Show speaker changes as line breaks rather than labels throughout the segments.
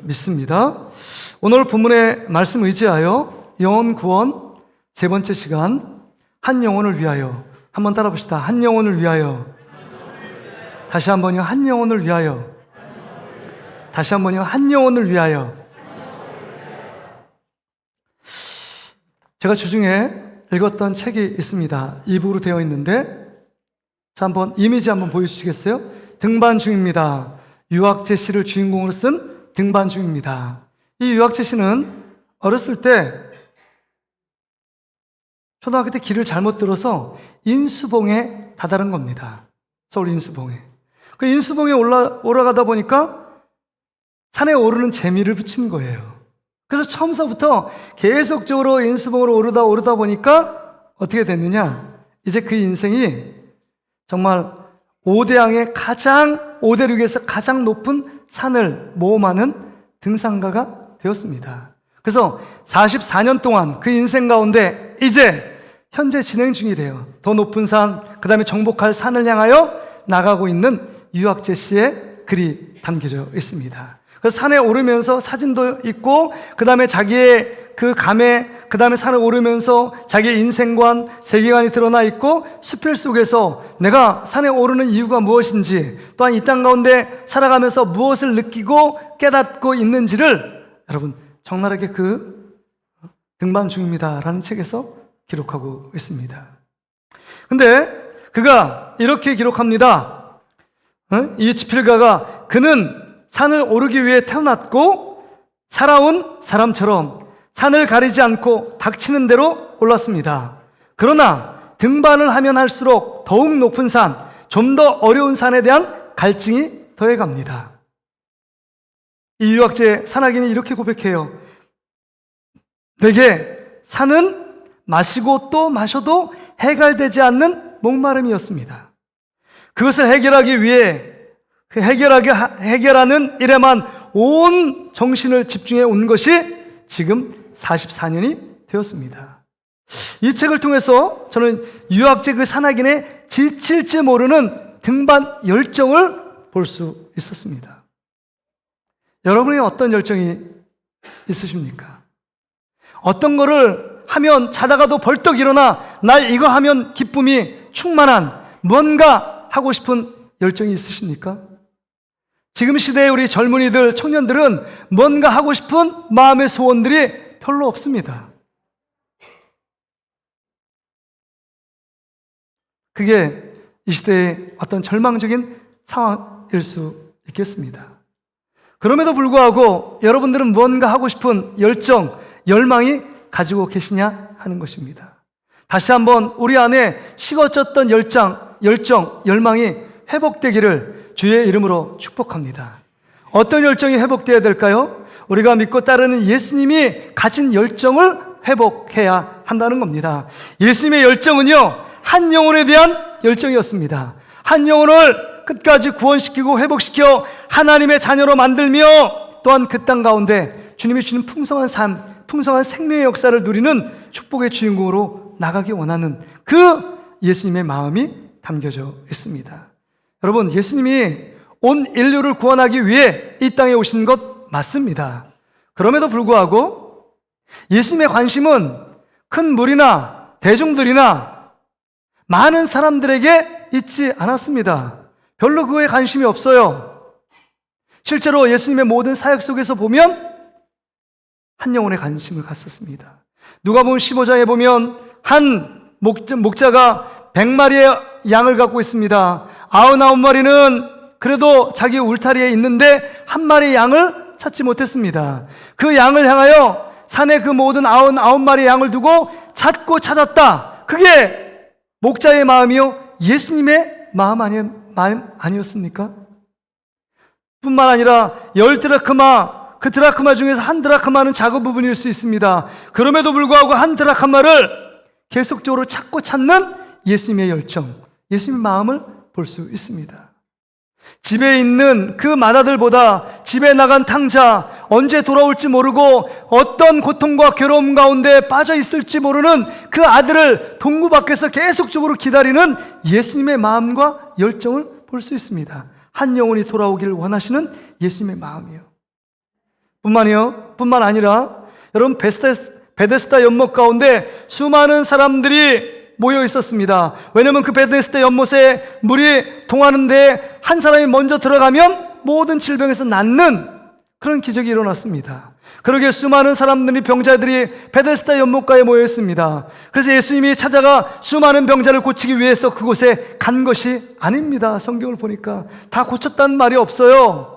믿습니다. 오늘 본문의 말씀 의지하여 영혼 구원 세 번째 시간, 한 영혼을 위하여. 한번 따라 봅시다. 한 영혼을 위하여. 다시 한번요. 한 영혼을 위하여. 다시 한번요. 한 영혼을 위하여. 제가 주중에 읽었던 책이 있습니다. 이북으로 되어 있는데, 자, 한번 이미지 한번 보여주시겠어요? 등반 중입니다. 유학재 씨를 주인공으로 쓴 등반 중입니다. 이 유학재 씨는 어렸을 때 초등학교 때 길을 잘못 들어서 인수봉에 다다른 겁니다. 서울 인수봉에. 그 인수봉에 올라가다 보니까 산에 오르는 재미를 붙인 거예요. 그래서 처음서부터 계속적으로 인수봉으로 오르다 보니까 어떻게 됐느냐? 이제 그 인생이 정말 5대륙에서 가장 높은 산을 모험하는 등산가가 되었습니다. 그래서 44년 동안 그 인생 가운데 이제 현재 진행 중이래요. 더 높은 산, 그 다음에 정복할 산을 향하여 나가고 있는 유학재 씨의 글이 담겨져 있습니다. 그래서 산에 오르면서 사진도 있고, 그 다음에 자기의 그 감에, 그 다음에 산에 오르면서 자기의 인생관, 세계관이 드러나 있고, 수필 속에서 내가 산에 오르는 이유가 무엇인지, 또한 이 땅 가운데 살아가면서 무엇을 느끼고 깨닫고 있는지를 여러분 적나라하게 그 등반 중입니다라는 책에서 기록하고 있습니다. 근데 그가 이렇게 기록합니다. 이 지필가가, 그는 산을 오르기 위해 태어났고 살아온 사람처럼 산을 가리지 않고 닥치는 대로 올랐습니다. 그러나 등반을 하면 할수록 더욱 높은 산, 좀 더 어려운 산에 대한 갈증이 더해갑니다. 이 유학재 산악인이 이렇게 고백해요. 내게 산은 마시고 또 마셔도 해결되지 않는 목마름이었습니다. 그것을 해결하기 위해 해결하는 일에만 온 정신을 집중해 온 것이 지금 44년이 되었습니다. 이 책을 통해서 저는 유학재 그 산악인의 지칠 줄 모르는 등반 열정을 볼 수 있었습니다. 여러분의 어떤 열정이 있으십니까? 어떤 거를 하면 자다가도 벌떡 일어나 나 이거 하면 기쁨이 충만한 뭔가 하고 싶은 열정이 있으십니까? 지금 시대의 우리 젊은이들, 청년들은 뭔가 하고 싶은 마음의 소원들이 별로 없습니다. 그게 이 시대의 어떤 절망적인 상황일 수 있겠습니다. 그럼에도 불구하고 여러분들은 뭔가 하고 싶은 열정, 열망이 가지고 계시냐 하는 것입니다. 다시 한번 우리 안에 식어졌던 열정, 열망이 회복되기를 주의 이름으로 축복합니다. 어떤 열정이 회복되어야 될까요? 우리가 믿고 따르는 예수님이 가진 열정을 회복해야 한다는 겁니다. 예수님의 열정은요, 한 영혼에 대한 열정이었습니다. 한 영혼을 끝까지 구원시키고 회복시켜 하나님의 자녀로 만들며, 또한 그 땅 가운데 주님이 주신 풍성한 삶, 풍성한 생명의 역사를 누리는 축복의 주인공으로 나가기 원하는 그 예수님의 마음이 담겨져 있습니다. 여러분, 예수님이 온 인류를 구원하기 위해 이 땅에 오신 것 맞습니다. 그럼에도 불구하고 예수님의 관심은 큰 무리나 대중들이나 많은 사람들에게 있지 않았습니다. 별로 그거에 관심이 없어요. 실제로 예수님의 모든 사역 속에서 보면 한 영혼에 관심을 갖었습니다. 누가복음 15장에 보면 한 목자가 100마리의 양을 갖고 있습니다. 99마리는 그래도 자기 울타리에 있는데 한 마리의 양을 찾지 못했습니다. 그 양을 향하여 산에 그 모든 99마리의 양을 두고 찾고 찾았다. 그게 목자의 마음이요, 예수님의 마음 아니었습니까? 뿐만 아니라 10드라크마, 그 드라크마 중에서 한 드라크마는 작은 부분일 수 있습니다. 그럼에도 불구하고 한 드라크마를 계속적으로 찾고 찾는 예수님의 열정, 예수님의 마음을 볼 수 있습니다. 집에 있는 그 마다들보다 집에 나간 탕자, 언제 돌아올지 모르고 어떤 고통과 괴로움 가운데 빠져 있을지 모르는 그 아들을 동구 밖에서 계속적으로 기다리는 예수님의 마음과 열정을 볼 수 있습니다. 한 영혼이 돌아오기를 원하시는 예수님의 마음이요. 뿐만 아니라 여러분 베데스다 연못 가운데 수많은 사람들이 모여 있었습니다. 왜냐하면 그 베데스다 연못에 물이 통하는데 한 사람이 먼저 들어가면 모든 질병에서 낫는 그런 기적이 일어났습니다. 그러기에 수많은 사람들이, 병자들이 베데스다 연못가에 모여 있습니다. 그래서 예수님이 찾아가 수많은 병자를 고치기 위해서 그곳에 간 것이 아닙니다. 성경을 보니까 다 고쳤다는 말이 없어요.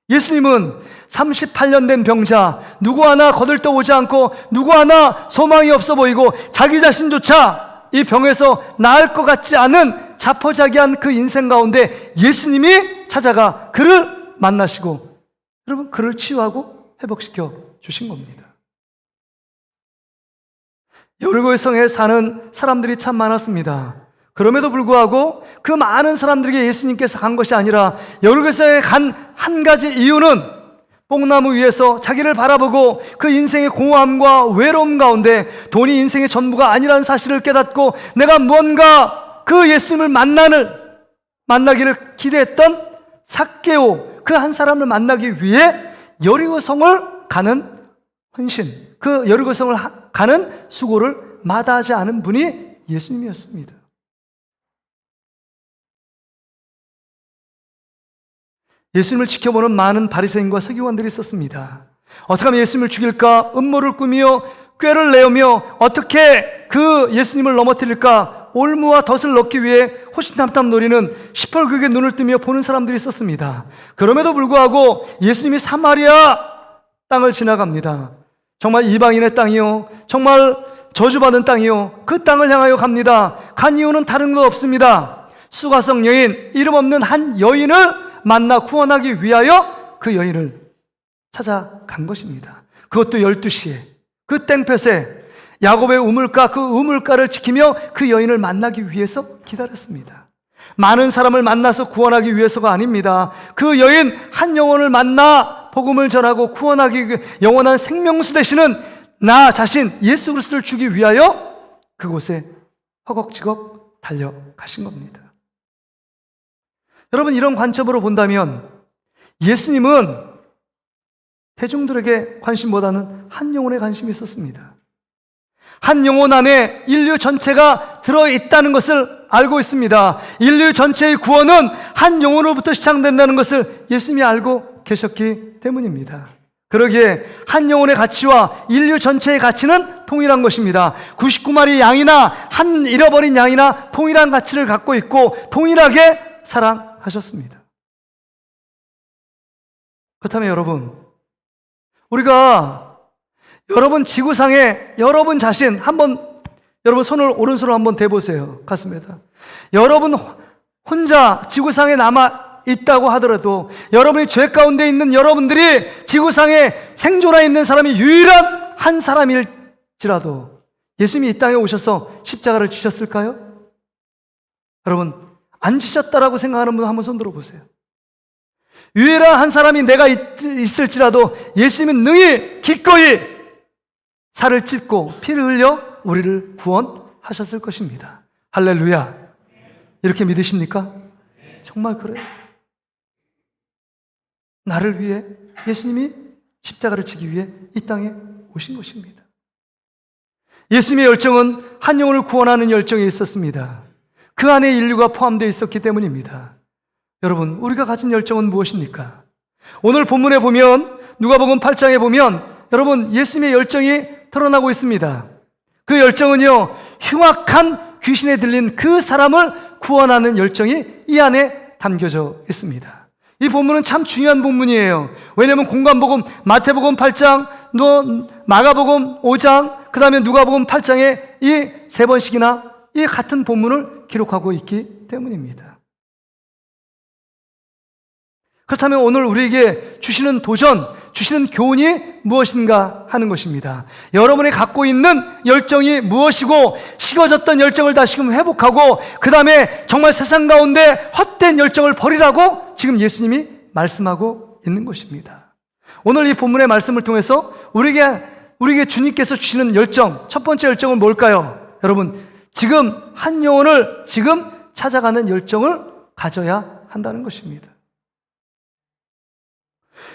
예수님은 38년 된 병자, 누구 하나 거들떠오지 않고 누구 하나 소망이 없어 보이고 자기 자신조차 이 병에서 나을 것 같지 않은 자포자기한 그 인생 가운데 예수님이 찾아가 그를 만나시고 여러분 그를 치유하고 회복시켜 주신 겁니다. 여리고의 성에 사는 사람들이 참 많았습니다. 그럼에도 불구하고 그 많은 사람들에게 예수님께서 간 것이 아니라 여리고의 성에 간 한 가지 이유는 뽕나무 위에서 자기를 바라보고 그 인생의 공허함과 외로움 가운데 돈이 인생의 전부가 아니라는 사실을 깨닫고 내가 무언가 그 예수님을 만나기를 기대했던 삭개오 그 한 사람을 만나기 위해 여리고성을 가는 헌신, 그 여리고성을 가는 수고를 마다하지 않은 분이 예수님이었습니다. 예수님을 지켜보는 많은 바리새인과 서기관들이 있었습니다. 어떻게 하면 예수님을 죽일까 음모를 꾸미며 꾀를 내오며 어떻게 그 예수님을 넘어뜨릴까 올무와 덫을 넣기 위해 호신탐탐 노리는 시뻘겋게 눈을 뜨며 보는 사람들이 있었습니다. 그럼에도 불구하고 예수님이 사마리아 땅을 지나갑니다. 정말 이방인의 땅이요, 정말 저주받은 땅이요, 그 땅을 향하여 갑니다. 간 이유는 다른 것 없습니다. 수가성 여인, 이름 없는 한 여인을 만나 구원하기 위하여 그 여인을 찾아간 것입니다. 그것도 12시에 그 땡볕에 야곱의 우물가, 그 우물가를 지키며 그 여인을 만나기 위해서 기다렸습니다. 많은 사람을 만나서 구원하기 위해서가 아닙니다. 그 여인 한 영혼을 만나 복음을 전하고 구원하기 위해 영원한 생명수 되시는 나 자신 예수 그리스도를 주기 위하여 그곳에 허겁지겁 달려가신 겁니다. 여러분, 이런 관점으로 본다면 예수님은 대중들에게 관심보다는 한 영혼에 관심이 있었습니다. 한 영혼 안에 인류 전체가 들어있다는 것을 알고 있습니다. 인류 전체의 구원은 한 영혼으로부터 시작된다는 것을 예수님이 알고 계셨기 때문입니다. 그러기에 한 영혼의 가치와 인류 전체의 가치는 동일한 것입니다. 99마리 양이나 한 잃어버린 양이나 동일한 가치를 갖고 있고 동일하게 사랑하셨습니다. 그렇다면 여러분 지구상에 여러분 자신 여러분 손을 오른손으로 한번 대보세요. 가슴에다. 여러분 혼자 지구상에 남아 있다고 하더라도 여러분이 죄 가운데 있는 여러분들이 지구상에 생존해 있는 사람이 유일한 한 사람일지라도 예수님이 이 땅에 오셔서 십자가를 지셨을까요? 여러분 안 지셨다라고 생각하는 분 한번 손 들어보세요. 유일한 한 사람이 내가 있을지라도 예수님은 능히 기꺼이 살을 찢고 피를 흘려 우리를 구원하셨을 것입니다. 할렐루야. 이렇게 믿으십니까? 정말 그래요. 나를 위해 예수님이 십자가를 지기 위해 이 땅에 오신 것입니다. 예수님의 열정은 한 영혼을 구원하는 열정이 있었습니다. 그 안에 인류가 포함되어 있었기 때문입니다. 여러분, 우리가 가진 열정은 무엇입니까? 오늘 본문에 보면, 누가복음 8장에 보면 여러분 예수님의 열정이 드러나고 있습니다. 그 열정은요, 흉악한 귀신에 들린 그 사람을 구원하는 열정이 이 안에 담겨져 있습니다. 이 본문은 참 중요한 본문이에요. 왜냐하면 공관복음 마태복음 8장, 마가복음 5장, 그 다음에 누가복음 8장에 이 세 번씩이나 이 같은 본문을 기록하고 있기 때문입니다. 그렇다면 오늘 우리에게 주시는 도전, 주시는 교훈이 무엇인가 하는 것입니다. 여러분이 갖고 있는 열정이 무엇이고 식어졌던 열정을 다시금 회복하고 그 다음에 정말 세상 가운데 헛된 열정을 버리라고 지금 예수님이 말씀하고 있는 것입니다. 오늘 이 본문의 말씀을 통해서 우리에게 주님께서 주시는 열정, 첫 번째 열정은 뭘까요? 여러분, 지금 한 영혼을 지금 찾아가는 열정을 가져야 한다는 것입니다.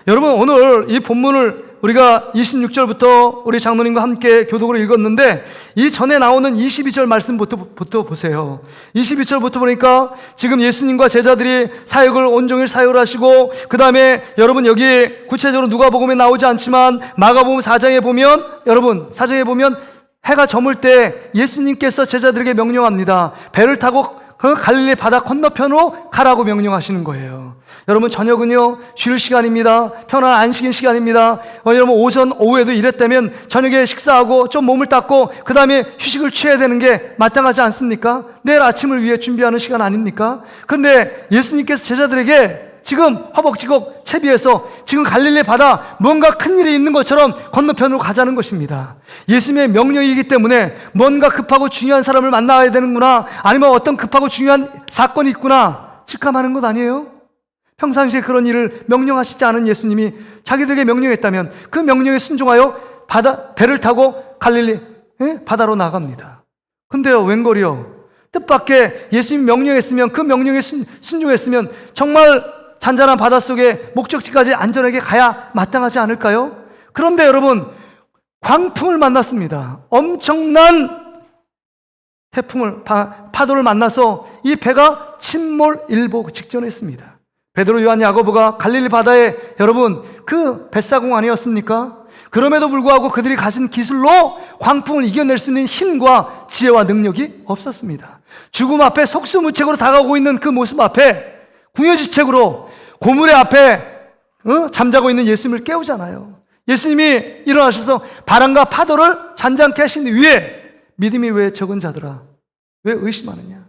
여러분, 오늘 이 본문을 우리가 26절부터 우리 장로님과 함께 교독으로 읽었는데, 이 전에 나오는 22절 말씀부터 보세요. 22절부터 보니까 지금 예수님과 제자들이 사역을 온종일 사역을 하시고, 그 다음에 여러분 여기 구체적으로 누가복음에 나오지 않지만 마가복음 4장에 보면, 여러분 4장에 보면 해가 저물 때 예수님께서 제자들에게 명령합니다. 배를 타고 그 갈릴리 바다 건너편으로 가라고 명령하시는 거예요. 여러분, 저녁은요 쉴 시간입니다. 편안한 안식인 시간입니다. 여러분, 오전 오후에도 이랬다면 저녁에 식사하고 좀 몸을 닦고 그 다음에 휴식을 취해야 되는 게 마땅하지 않습니까? 내일 아침을 위해 준비하는 시간 아닙니까? 근데 예수님께서 제자들에게 지금 허벅지겁 채비해서 지금 갈릴리 바다 뭔가 큰일이 있는 것처럼 건너편으로 가자는 것입니다. 예수님의 명령이기 때문에 뭔가 급하고 중요한 사람을 만나야 되는구나, 아니면 어떤 급하고 중요한 사건이 있구나 직감하는 것 아니에요? 평상시에 그런 일을 명령하시지 않은 예수님이 자기들에게 명령했다면 그 명령에 순종하여 배를 타고 갈릴리 바다로 나갑니다. 근데요, 웬걸이요, 뜻밖의 예수님이 명령했으면, 그 명령에 순종했으면 정말 잔잔한 바닷속에 목적지까지 안전하게 가야 마땅하지 않을까요? 그런데 여러분, 광풍을 만났습니다. 엄청난 태풍을, 파도를 만나서 이 배가 침몰일보 직전에 있습니다. 베드로, 요한, 야고보가 갈릴리 바다에, 여러분 그 뱃사공 아니었습니까? 그럼에도 불구하고 그들이 가진 기술로 광풍을 이겨낼 수 있는 힘과 지혜와 능력이 없었습니다. 죽음 앞에 속수무책으로 다가오고 있는 그 모습 앞에 궁여지책으로 고물의 앞에 잠자고 있는 예수님을 깨우잖아요. 예수님이 일어나셔서 바람과 파도를 잔잔케 하신 위에 믿음이 왜 적은 자들아 왜 의심하느냐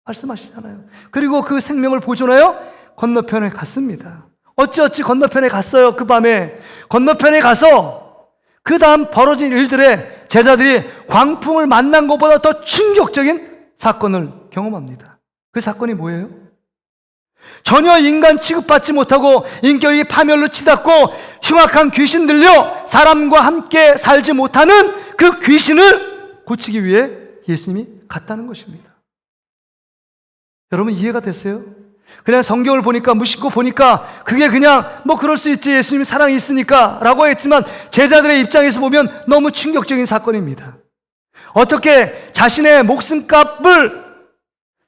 말씀하시잖아요. 그리고 그 생명을 보존하여 건너편에 갔습니다. 어찌어찌 건너편에 갔어요. 그 밤에 건너편에 가서 그 다음 벌어진 일들에 제자들이 광풍을 만난 것보다 더 충격적인 사건을 경험합니다. 그 사건이 뭐예요? 전혀 인간 취급받지 못하고 인격이 파멸로 치닫고 흉악한 귀신 들려 사람과 함께 살지 못하는 그 귀신을 고치기 위해 예수님이 갔다는 것입니다. 여러분, 이해가 됐어요? 그냥 성경을 보니까, 무심코 보니까 그게 그냥 뭐 그럴 수 있지, 예수님이 사랑이 있으니까 라고 했지만 제자들의 입장에서 보면 너무 충격적인 사건입니다. 어떻게 자신의 목숨값을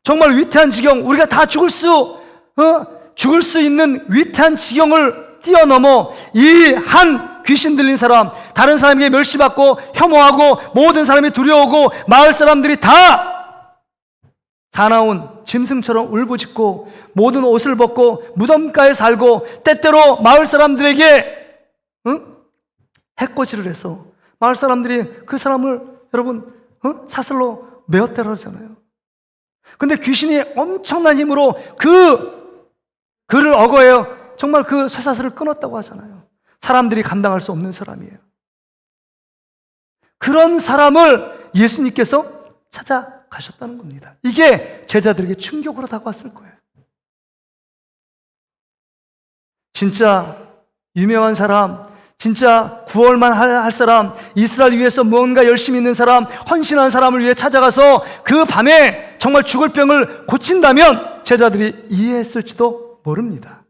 정말 위태한 지경, 우리가 다 죽을 수 있는 위태한 지경을 뛰어넘어 이 한 귀신 들린 사람, 다른 사람에게 멸시받고 혐오하고 모든 사람이 두려워하고 마을 사람들이 다 사나운 짐승처럼 울부짖고 모든 옷을 벗고 무덤가에 살고 때때로 마을 사람들에게 해코지를 해서 마을 사람들이 그 사람을 여러분 사슬로 메었다고 하잖아요. 근데 귀신이 엄청난 힘으로 그를 억어해요. 정말 그 쇠사슬을 끊었다고 하잖아요. 사람들이 감당할 수 없는 사람이에요. 그런 사람을 예수님께서 찾아가셨다는 겁니다. 이게 제자들에게 충격으로 다가왔을 거예요. 진짜 유명한 사람, 진짜 구원만 할 사람, 이스라엘 위해서 무언가 열심히 있는 사람, 헌신한 사람을 위해 찾아가서 그 밤에 정말 죽을 병을 고친다면 제자들이 이해했을지도 모릅니다.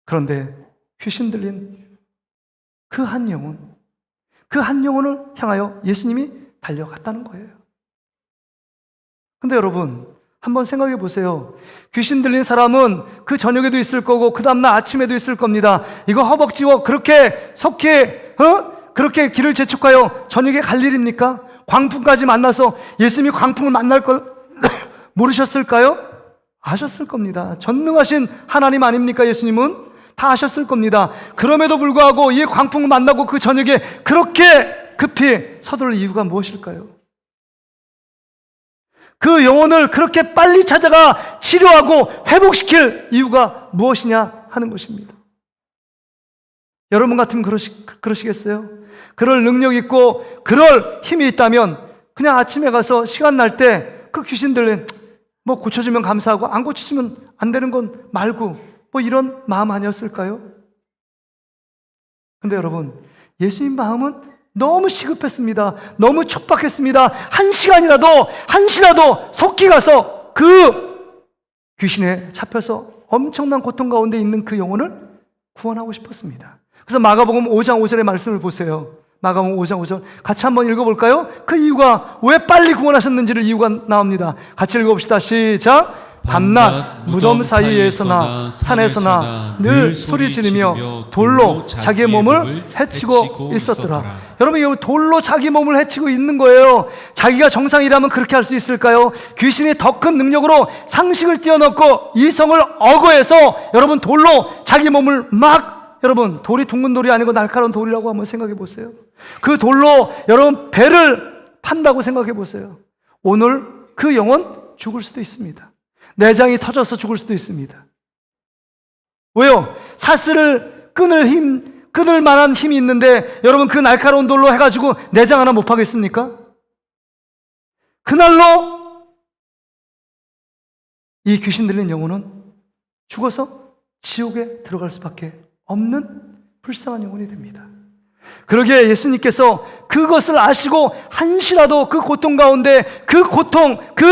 그런데 귀신 들린 그 한 영혼을 향하여 예수님이 달려갔다는 거예요. 근데 여러분, 한번 생각해 보세요. 귀신 들린 사람은 그 저녁에도 있을 거고 그 다음날 아침에도 있을 겁니다. 이거 허벅지고 그렇게 속해 그렇게 길을 재촉하여 저녁에 갈 일입니까? 광풍까지 만나서 예수님이 광풍을 만날 걸 모르셨을까요? 아셨을 겁니다. 전능하신 하나님 아닙니까? 예수님은 다 아셨을 겁니다. 그럼에도 불구하고 이 광풍을 만나고 그 저녁에 그렇게 급히 서둘러 이유가 무엇일까요? 그 영혼을 그렇게 빨리 찾아가 치료하고 회복시킬 이유가 무엇이냐 하는 것입니다. 여러분 같으면 그러시겠어요? 그럴 능력 있고 그럴 힘이 있다면 그냥 아침에 가서 시간 날 때 그 귀신들 뭐 고쳐주면 감사하고 안 고쳐주면 안 되는 건 말고 뭐 이런 마음 아니었을까요? 근데 여러분, 예수님 마음은 너무 시급했습니다. 너무 촉박했습니다. 한시라도 속히 가서 그 귀신에 잡혀서 엄청난 고통 가운데 있는 그 영혼을 구원하고 싶었습니다. 그래서 마가복음 5장 5절의 말씀을 보세요. 마가복음 5장 5절 같이 한번 읽어볼까요? 그 이유가 왜 빨리 구원하셨는지를 이유가 나옵니다. 같이 읽어봅시다. 시작. 밤낮 무덤 사이에서나 산에서나 늘 소리 지르며 돌로 자기의 몸을 해치고 있었더라. 여러분, 이 돌로 자기 몸을 해치고 있는 거예요. 자기가 정상이라면 그렇게 할 수 있을까요? 귀신이 더 큰 능력으로 상식을 뛰어넘고 이성을 억어해서 여러분 돌로 자기 몸을 막, 여러분 돌이 둥근 돌이 아니고 날카로운 돌이라고 한번 생각해 보세요. 그 돌로 여러분 배를 판다고 생각해 보세요. 오늘 그 영혼 죽을 수도 있습니다. 내장이 터져서 죽을 수도 있습니다. 왜요? 사슬을 끊을 만한 힘이 있는데 여러분 그 날카로운 돌로 해가지고 내장 하나 못 파겠습니까? 그날로 이 귀신 들린 영혼은 죽어서 지옥에 들어갈 수밖에 없는 불쌍한 영혼이 됩니다. 그러기에 예수님께서 그것을 아시고 한시라도 그 고통 가운데 그 고통, 그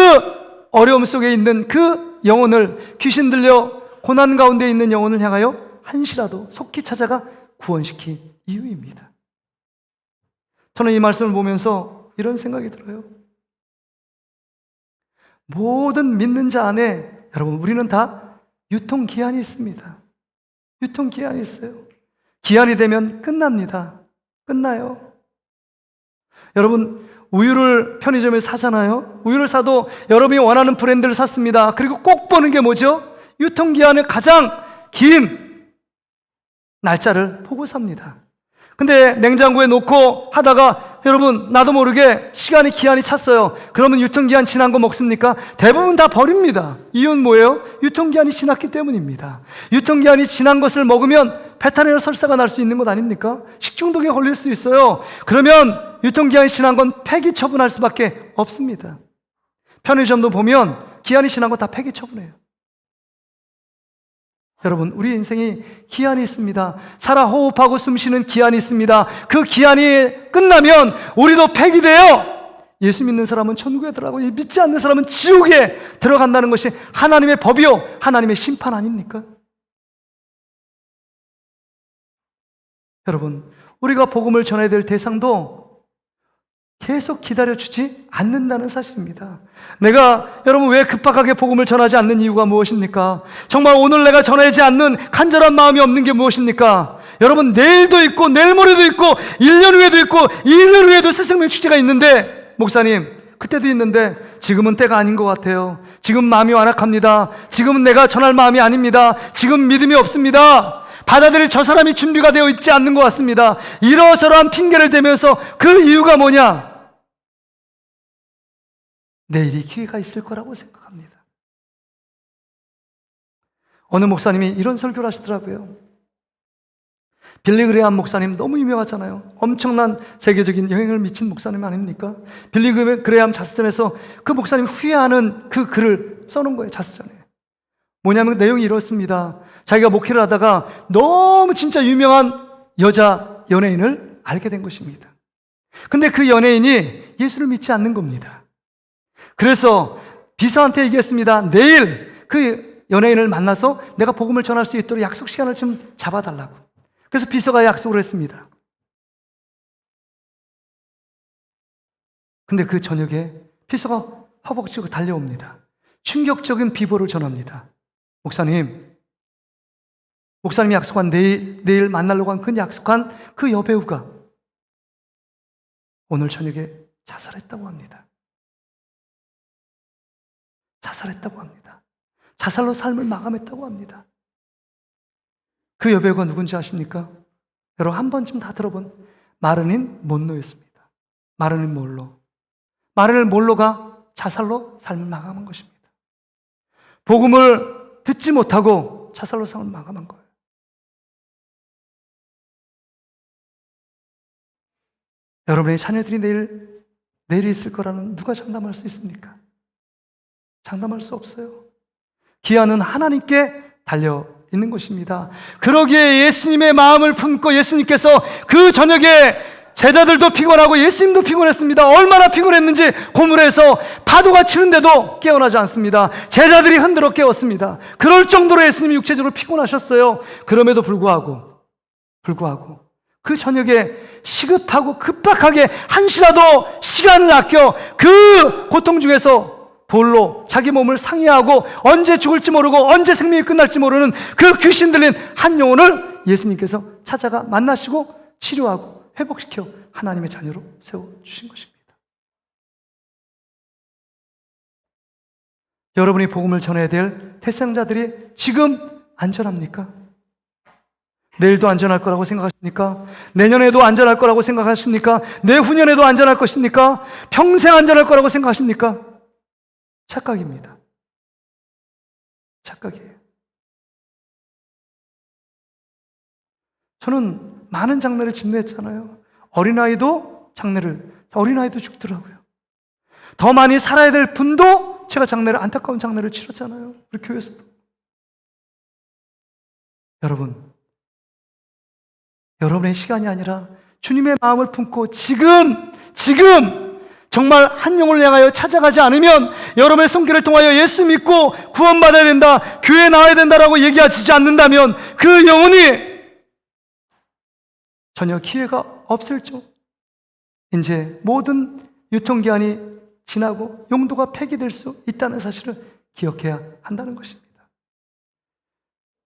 어려움 속에 있는 그 영혼을, 귀신 들려 고난 가운데 있는 영혼을 향하여 한시라도 속히 찾아가 구원시킨 이유입니다. 저는 이 말씀을 보면서 이런 생각이 들어요. 모든 믿는 자 안에 여러분 우리는 다 유통기한이 있습니다. 유통기한이 있어요. 기한이 되면 끝납니다. 끝나요. 여러분 우유를 편의점에 사잖아요. 우유를 사도 여러분이 원하는 브랜드를 샀습니다. 그리고 꼭 보는 게 뭐죠? 유통기한의 가장 긴 날짜를 보고 삽니다. 근데 냉장고에 놓고 하다가 여러분 나도 모르게 시간이 기한이 찼어요. 그러면 유통기한 지난 거 먹습니까? 대부분 다 버립니다. 이유는 뭐예요? 유통기한이 지났기 때문입니다. 유통기한이 지난 것을 먹으면 배탈이나 설사가 날 수 있는 것 아닙니까? 식중독에 걸릴 수 있어요. 그러면 유통기한이 지난 건 폐기 처분할 수밖에 없습니다. 편의점도 보면 기한이 지난 거 다 폐기 처분해요. 여러분 우리 인생이 기한이 있습니다. 살아 호흡하고 숨쉬는 기한이 있습니다. 그 기한이 끝나면 우리도 폐기돼요. 예수 믿는 사람은 천국에 들어가고 믿지 않는 사람은 지옥에 들어간다는 것이 하나님의 법이요 하나님의 심판 아닙니까? 여러분 우리가 복음을 전해야 될 대상도 계속 기다려주지 않는다는 사실입니다. 내가 여러분 왜 급박하게 복음을 전하지 않는 이유가 무엇입니까? 정말 오늘 내가 전하지 않는 간절한 마음이 없는 게 무엇입니까? 여러분 내일도 있고 내일 모레도 있고 1년 후에도 있고 2년 후에도 새생명 축제가 있는데 목사님 그때도 있는데 지금은 때가 아닌 것 같아요. 지금 마음이 완악합니다. 지금은 내가 전할 마음이 아닙니다. 지금 믿음이 없습니다. 받아들일 저 사람이 준비가 되어 있지 않는 것 같습니다. 이러저러한 핑계를 대면서 그 이유가 뭐냐? 내일이 기회가 있을 거라고 생각합니다. 어느 목사님이 이런 설교를 하시더라고요. 빌리 그레이엄 목사님 너무 유명하잖아요. 엄청난 세계적인 영향을 미친 목사님 아닙니까? 빌리 그레이엄 자서전에서 그 목사님이 후회하는 그 글을 써놓은 거예요. 자서전에. 뭐냐면 내용이 이렇습니다. 자기가 목회를 하다가 너무 진짜 유명한 여자 연예인을 알게 된 것입니다. 근데 그 연예인이 예수를 믿지 않는 겁니다. 그래서 비서한테 얘기했습니다. 내일 그 연예인을 만나서 내가 복음을 전할 수 있도록 약속 시간을 좀 잡아달라고. 그래서 비서가 약속을 했습니다. 근데 그 저녁에 비서가 허벅지고 달려옵니다. 충격적인 비보를 전합니다. 목사님이 약속한 내일 만나려고 한 그 약속한 그 여배우가 오늘 저녁에 자살했다고 합니다. 자살했다고 합니다. 자살로 삶을 마감했다고 합니다. 그 여배우가 누군지 아십니까? 여러분 한 번쯤 다 들어본 마릴린 먼로였습니다. 마릴린 먼로. 마릴린 먼로가 자살로 삶을 마감한 것입니다. 복음을 듣지 못하고 자살로 삶을 마감한 거예요. 여러분의 자녀들이 내일이 있을 거라는 누가 장담할 수 있습니까? 장담할 수 없어요. 기한은 하나님께 달려 있는 것입니다. 그러기에 예수님의 마음을 품고 예수님께서 그 저녁에 제자들도 피곤하고 예수님도 피곤했습니다. 얼마나 피곤했는지 고물에서 파도가 치는데도 깨어나지 않습니다. 제자들이 흔들어 깨웠습니다. 그럴 정도로 예수님이 육체적으로 피곤하셨어요. 그럼에도 불구하고 그 저녁에 시급하고 급박하게 한시라도 시간을 아껴 그 고통 중에서 돌로 자기 몸을 상해하고 언제 죽을지 모르고 언제 생명이 끝날지 모르는 그 귀신 들린 한 영혼을 예수님께서 찾아가 만나시고 치료하고 회복시켜 하나님의 자녀로 세워주신 것입니다. 여러분이 복음을 전해야 될 태생자들이 지금 안전합니까? 내일도 안전할 거라고 생각하십니까? 내년에도 안전할 거라고 생각하십니까? 내후년에도 안전할 것입니까? 평생 안전할 거라고 생각하십니까? 착각입니다. 착각이에요. 저는 많은 장례를 집례했잖아요. 어린아이도 죽더라고요. 더 많이 살아야 될 분도 제가 안타까운 장례를 치렀잖아요. 우리 교회에서도. 여러분의 시간이 아니라 주님의 마음을 품고 지금 정말 한 영혼을 향하여 찾아가지 않으면 여러분의 손길을 통하여 예수 믿고 구원받아야 된다, 교회에 나와야 된다라고 얘기하지 않는다면 그 영혼이 전혀 기회가 없을 줄, 이제 모든 유통기한이 지나고 용도가 폐기될 수 있다는 사실을 기억해야 한다는 것입니다.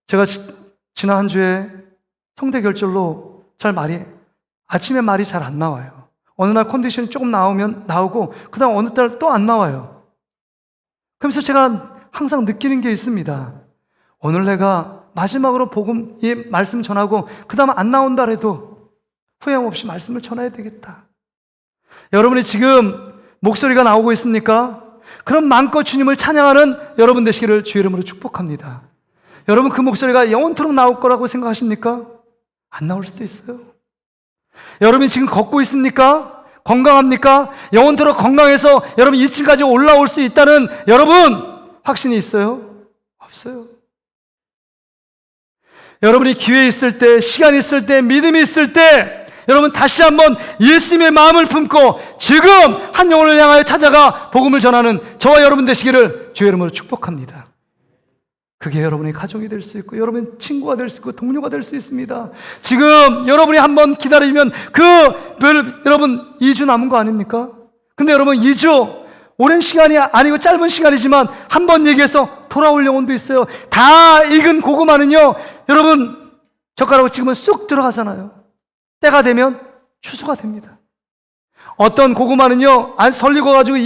제가 지난 한 주에 성대결절로 아침에 말이 잘 안 나와요. 어느 날 컨디션이 조금 나오고 그 다음 어느 날 또 안 나와요. 그러면서 제가 항상 느끼는 게 있습니다. 오늘 내가 마지막으로 복음의 말씀 전하고 그 다음 안 나온다 해도 후회함 없이 말씀을 전해야 되겠다. 여러분이 지금 목소리가 나오고 있습니까? 그럼 마음껏 주님을 찬양하는 여러분 되시기를 주의 이름으로 축복합니다. 여러분 그 목소리가 영원토록 나올 거라고 생각하십니까? 안 나올 수도 있어요. 여러분이 지금 걷고 있습니까? 건강합니까? 영원토록 건강해서 여러분 2층까지 올라올 수 있다는 여러분 확신이 있어요? 없어요. 여러분이 기회 있을 때, 시간 있을 때, 믿음이 있을 때 여러분 다시 한번 예수님의 마음을 품고 지금 한 영혼을 향하여 찾아가 복음을 전하는 저와 여러분 되시기를 주의 이름으로 축복합니다. 그게 여러분의 가족이 될 수 있고 여러분 친구가 될 수 있고 동료가 될 수 있습니다. 지금 여러분이 한번 기다리면 여러분 2주 남은 거 아닙니까? 근데 여러분 2주 오랜 시간이 아니고 짧은 시간이지만 한 번 얘기해서 돌아올 영혼도 있어요. 다 익은 고구마는요 여러분 젓가락으로 찍으면 쑥 들어가잖아요. 때가 되면 추수가 됩니다. 어떤 고구마는요 안 설리고 가지고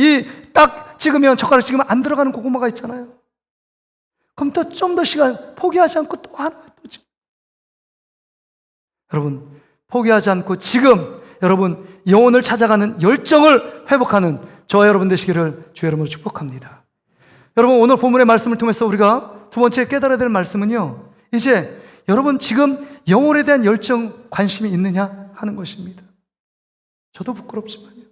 딱 찍으면 젓가락 찍으면 안 들어가는 고구마가 있잖아요. 그럼 또 좀 더 시간 포기하지 않고 또 하나 또 지금. 여러분 포기하지 않고 지금 여러분 영혼을 찾아가는 열정을 회복하는 저와 여러분 되시기를 주의 이름으로 축복합니다. 여러분 오늘 본문의 말씀을 통해서 우리가 두 번째 깨달아야 될 말씀은요 이제 여러분 지금 영혼에 대한 열정 관심이 있느냐 하는 것입니다. 저도 부끄럽지만요.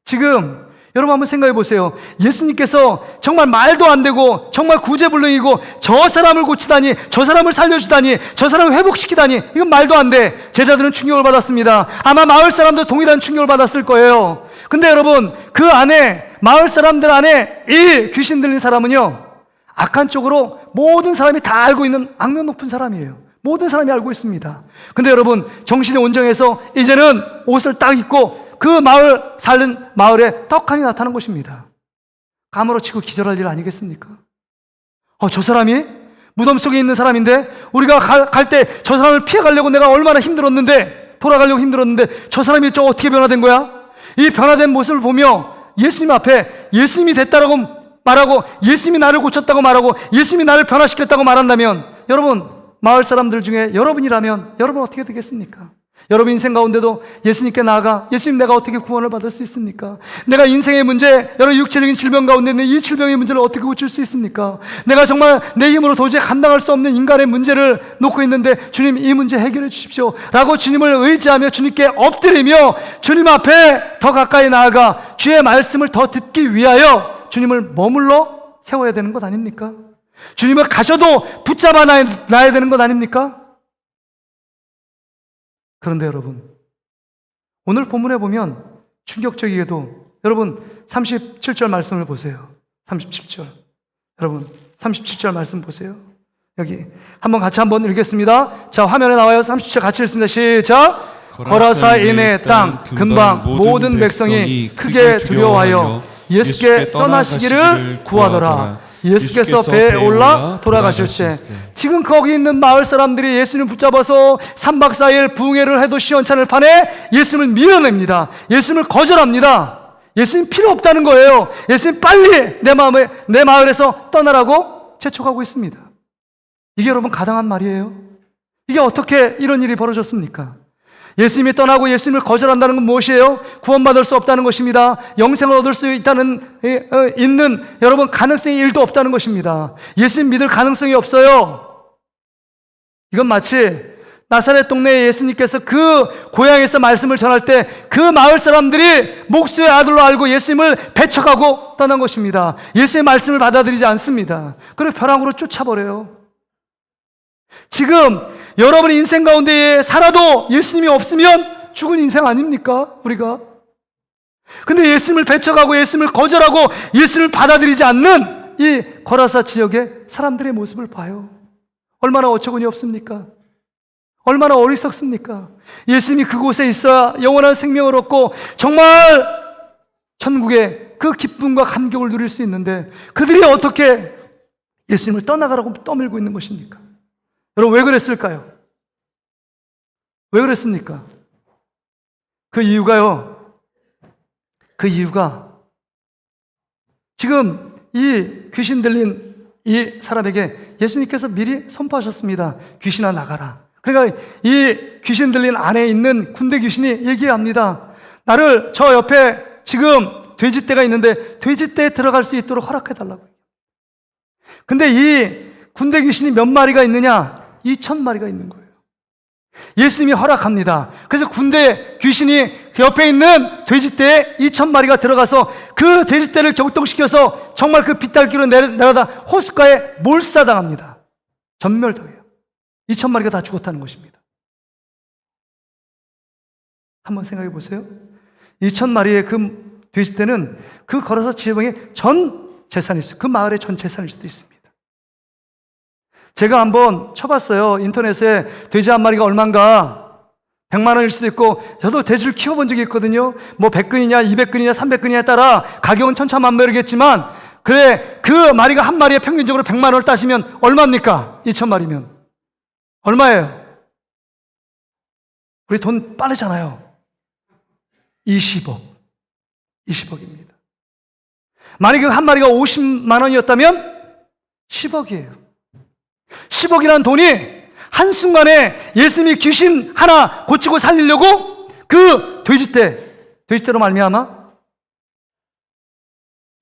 지금 여러분 한번 생각해 보세요. 예수님께서 정말 말도 안 되고 정말 구제불능이고 저 사람을 고치다니, 저 사람을 살려주다니, 저 사람을 회복시키다니 이건 말도 안 돼. 제자들은 충격을 받았습니다. 아마 마을 사람도 동일한 충격을 받았을 거예요. 근데 여러분 그 안에 마을 사람들 안에 이 귀신 들린 사람은요 악한 쪽으로 모든 사람이 다 알고 있는 악명 높은 사람이에요. 모든 사람이 알고 있습니다. 근데 여러분 정신이 온정해서 이제는 옷을 딱 입고 그 마을에 떡하니 나타난 것입니다. 까무러치고 기절할 일 아니겠습니까? 저 사람이 무덤 속에 있는 사람인데 우리가 갈 때 저 사람을 피해가려고 내가 얼마나 힘들었는데 돌아가려고 힘들었는데 저 사람이 저 어떻게 변화된 거야? 이 변화된 모습을 보며 예수님 앞에 예수님이 됐다라고 말하고 예수님이 나를 고쳤다고 말하고 예수님이 나를 변화시켰다고 말한다면 여러분 마을 사람들 중에 여러분이라면 여러분 어떻게 되겠습니까? 여러분 인생 가운데도 예수님께 나아가 예수님 내가 어떻게 구원을 받을 수 있습니까? 내가 인생의 문제, 여러 육체적인 질병 가운데 있는 이 질병의 문제를 어떻게 고칠 수 있습니까? 내가 정말 내 힘으로 도저히 감당할 수 없는 인간의 문제를 놓고 있는데 주님 이 문제 해결해 주십시오 라고 주님을 의지하며 주님께 엎드리며 주님 앞에 더 가까이 나아가 주의 말씀을 더 듣기 위하여 주님을 머물러 세워야 되는 것 아닙니까? 주님을 가셔도 붙잡아 놔야 되는 것 아닙니까? 그런데 여러분 오늘 본문에 보면 충격적이게도 여러분 37절 말씀을 보세요. 37절. 여러분 37절 말씀 보세요. 여기 한번 읽겠습니다. 자, 화면에 나와요. 37절 같이 읽습니다. 시작. 거라사인의 땅 근방 모든 백성이 크게 두려워하여 예수께 떠나시기를 구하더라. 예수께서 배에 올라 돌아가실세. 지금 거기 있는 마을 사람들이 예수님을 붙잡아서 3박 4일 부흥회를 해도 시원찮을 판에 예수님을 밀어냅니다. 예수님을 거절합니다. 예수님 필요 없다는 거예요. 예수님 빨리 내 마을에서 떠나라고 재촉하고 있습니다. 이게 여러분 가당한 말이에요? 이게 어떻게 이런 일이 벌어졌습니까? 예수님이 떠나고 예수님을 거절한다는 건 무엇이에요? 구원받을 수 없다는 것입니다. 영생을 얻을 수 있는 여러분 가능성이 1도 없다는 것입니다. 예수님 믿을 가능성이 없어요. 이건 마치 나사렛 동네에 예수님께서 그 고향에서 말씀을 전할 때 그 마을 사람들이 목수의 아들로 알고 예수님을 배척하고 떠난 것입니다. 예수의 말씀을 받아들이지 않습니다. 그래서 벼랑으로 쫓아버려요. 지금 여러분의 인생 가운데 살아도 예수님이 없으면 죽은 인생 아닙니까? 우리가. 근데 예수님을 배척하고 예수님을 거절하고 예수님을 받아들이지 않는 이 거라사 지역의 사람들의 모습을 봐요. 얼마나 어처구니 없습니까? 얼마나 어리석습니까? 예수님이 그곳에 있어야 영원한 생명을 얻고 정말 천국의 그 기쁨과 감격을 누릴 수 있는데 그들이 어떻게 예수님을 떠나가라고 떠밀고 있는 것입니까? 여러분 왜 그랬을까요? 왜 그랬습니까? 그 이유가 지금 이 귀신 들린 이 사람에게 예수님께서 미리 선포하셨습니다. 귀신아 나가라. 그러니까 이 귀신 들린 안에 있는 군대 귀신이 얘기합니다. 나를 저 옆에 지금 돼지떼가 있는데 돼지떼에 들어갈 수 있도록 허락해달라고. 근데 이 군대 귀신이 몇 마리가 있느냐? 2,000마리가 있는 거예요. 예수님이 허락합니다. 그래서 군대 귀신이 그 옆에 있는 돼지떼에 2,000마리가 들어가서 그 돼지떼를 격동시켜서 정말 그 빗달기로 내려다 호숫가에 몰사당합니다. 전멸당해요. 2,000마리가 다 죽었다는 것입니다. 한번 생각해 보세요. 2,000마리의 그 돼지떼는 그 거라사 지방의 전 재산일 수, 그 마을의 전 재산일 수도 있습니다. 제가 한번 쳐봤어요. 인터넷에 돼지 한 마리가 얼마인가 100만 원일 수도 있고 저도 돼지를 키워본 적이 있거든요. 뭐 100근이냐 200근이냐 300근이냐에 따라 가격은 천차만별이겠지만 그래 그 마리가 한 마리에 평균적으로 100만 원을 따지면 얼마입니까? 2,000마리면 얼마예요? 우리 돈 빠르잖아요. 20억입니다. 만약에 한 마리가 50만 원이었다면 10억이에요. 10억이라는 돈이 한순간에 예수님이 귀신 하나 고치고 살리려고 그 돼지떼로 말미암아